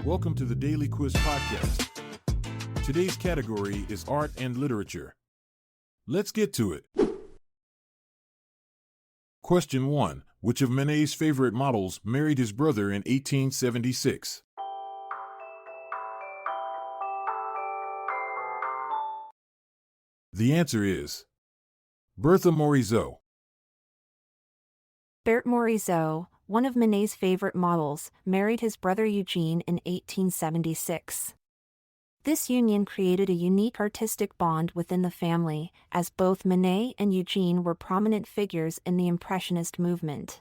Welcome to the Daily Quiz Podcast. Today's category is art and literature. Let's get to it. Question 1. Which of Manet's favorite models married his brother in 1876? The answer is Bertha Morisot. Berthe Morisot, one of Manet's favorite models, married his brother Eugene in 1876. This union created a unique artistic bond within the family, as both Manet and Eugene were prominent figures in the Impressionist movement.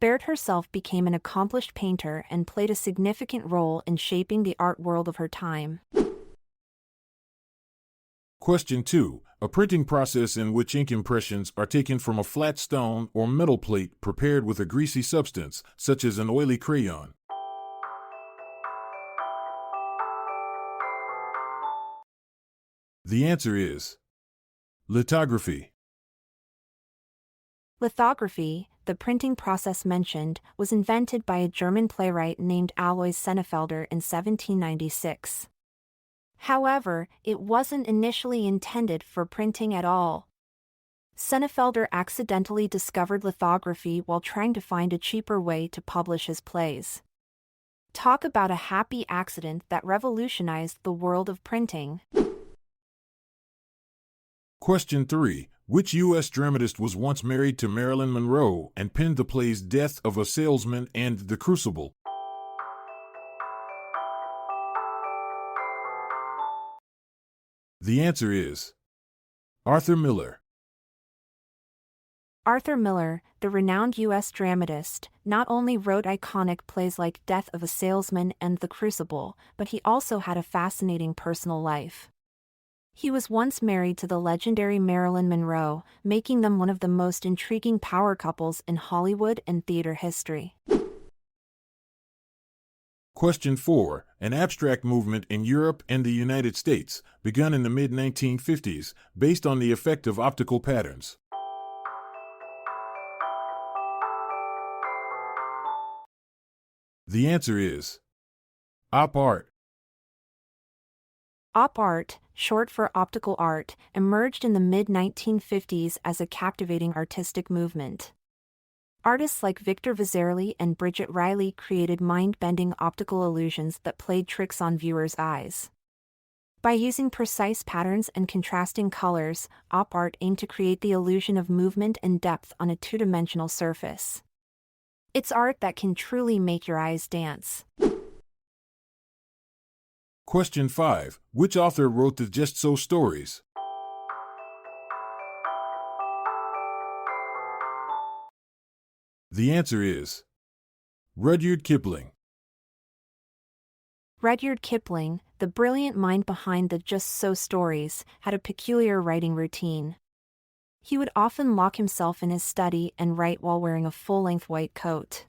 Berthe herself became an accomplished painter and played a significant role in shaping the art world of her time. Question 2. A printing process in which ink impressions are taken from a flat stone or metal plate prepared with a greasy substance, such as an oily crayon. The answer is lithography. Lithography, the printing process mentioned, was invented by a German playwright named Alois Senefelder in 1796. However, it wasn't initially intended for printing at all. Senefelder accidentally discovered lithography while trying to find a cheaper way to publish his plays. Talk about a happy accident that revolutionized the world of printing. Question 3. Which U.S. dramatist was once married to Marilyn Monroe and penned the plays Death of a Salesman and The Crucible? The answer is Arthur Miller. Arthur Miller, the renowned U.S. dramatist, not only wrote iconic plays like Death of a Salesman and The Crucible, but he also had a fascinating personal life. He was once married to the legendary Marilyn Monroe, making them one of the most intriguing power couples in Hollywood and theater history. Question 4. An abstract movement in Europe and the United States, begun in the mid-1950s, based on the effect of optical patterns. The answer is op art. Op art, short for optical art, emerged in the mid-1950s as a captivating artistic movement. Artists like Victor Vasarely and Bridget Riley created mind-bending optical illusions that played tricks on viewers' eyes. By using precise patterns and contrasting colors, op art aimed to create the illusion of movement and depth on a two-dimensional surface. It's art that can truly make your eyes dance. Question 5. Which author wrote the Just So stories? The answer is Rudyard Kipling. Rudyard Kipling, the brilliant mind behind the Just So stories, had a peculiar writing routine. He would often lock himself in his study and write while wearing a full-length white coat.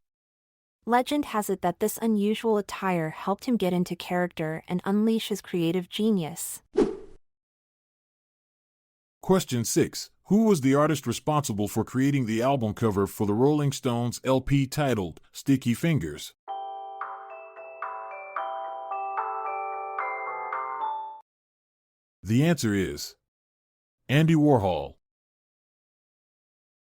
Legend has it that this unusual attire helped him get into character and unleash his creative genius. Question 6. Who was the artist responsible for creating the album cover for the Rolling Stones LP titled Sticky Fingers? The answer is Andy Warhol.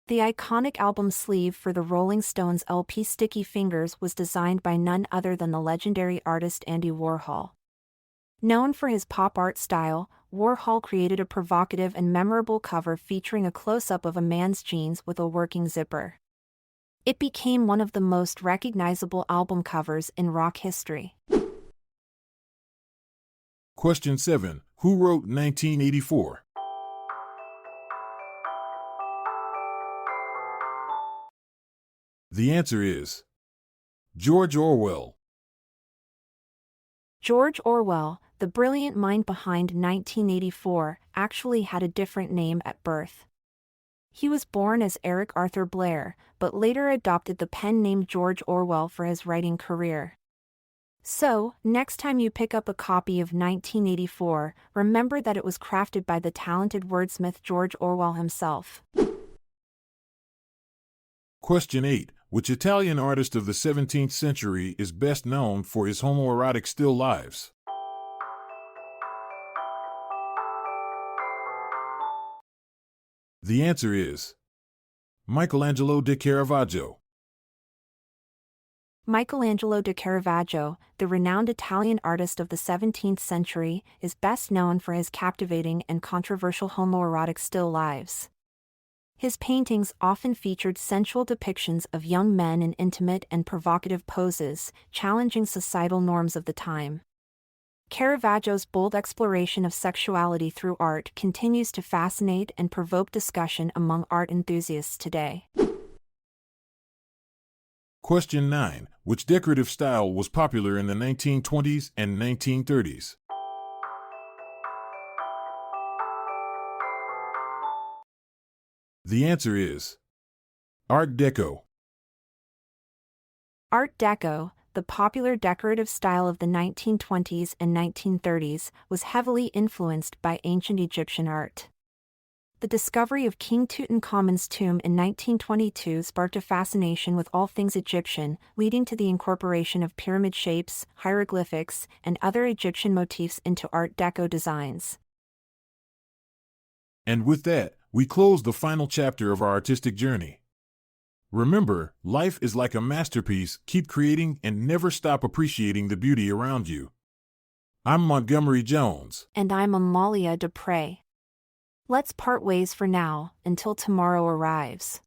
The iconic album sleeve for the Rolling Stones LP Sticky Fingers was designed by none other than the legendary artist Andy Warhol. Known for his pop art style, Warhol created a provocative and memorable cover featuring a close-up of a man's jeans with a working zipper. It became one of the most recognizable album covers in rock history. Question 7. Who wrote 1984? The answer is George Orwell. George Orwell, the brilliant mind behind 1984, actually had a different name at birth. He was born as Eric Arthur Blair, but later adopted the pen name George Orwell for his writing career. So, next time you pick up a copy of 1984, remember that it was crafted by the talented wordsmith George Orwell himself. Question 8. which Italian artist of the 17th century is best known for his homoerotic still lifes? The answer is Michelangelo de Caravaggio. Michelangelo de Caravaggio, the renowned Italian artist of the 17th century, is best known for his captivating and controversial homoerotic still lives. His paintings often featured sensual depictions of young men in intimate and provocative poses, challenging societal norms of the time. Caravaggio's bold exploration of sexuality through art continues to fascinate and provoke discussion among art enthusiasts today. Question 9. Which decorative style was popular in the 1920s and 1930s? The answer is Art Deco. Art Deco, the popular decorative style of the 1920s and 1930s, was heavily influenced by ancient Egyptian art. The discovery of King Tutankhamun's tomb in 1922 sparked a fascination with all things Egyptian, leading to the incorporation of pyramid shapes, hieroglyphics, and other Egyptian motifs into Art Deco designs. And with that, we close the final chapter of our artistic journey. Remember, life is like a masterpiece. Keep creating and never stop appreciating the beauty around you. I'm Montgomery Jones. And I'm Amalia Dupre. Let's part ways for now, until tomorrow arrives.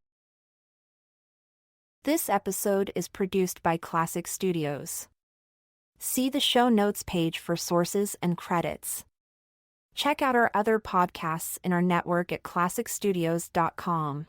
This episode is produced by Classic Studios. See the show notes page for sources and credits. Check out our other podcasts in our network at classicstudios.com.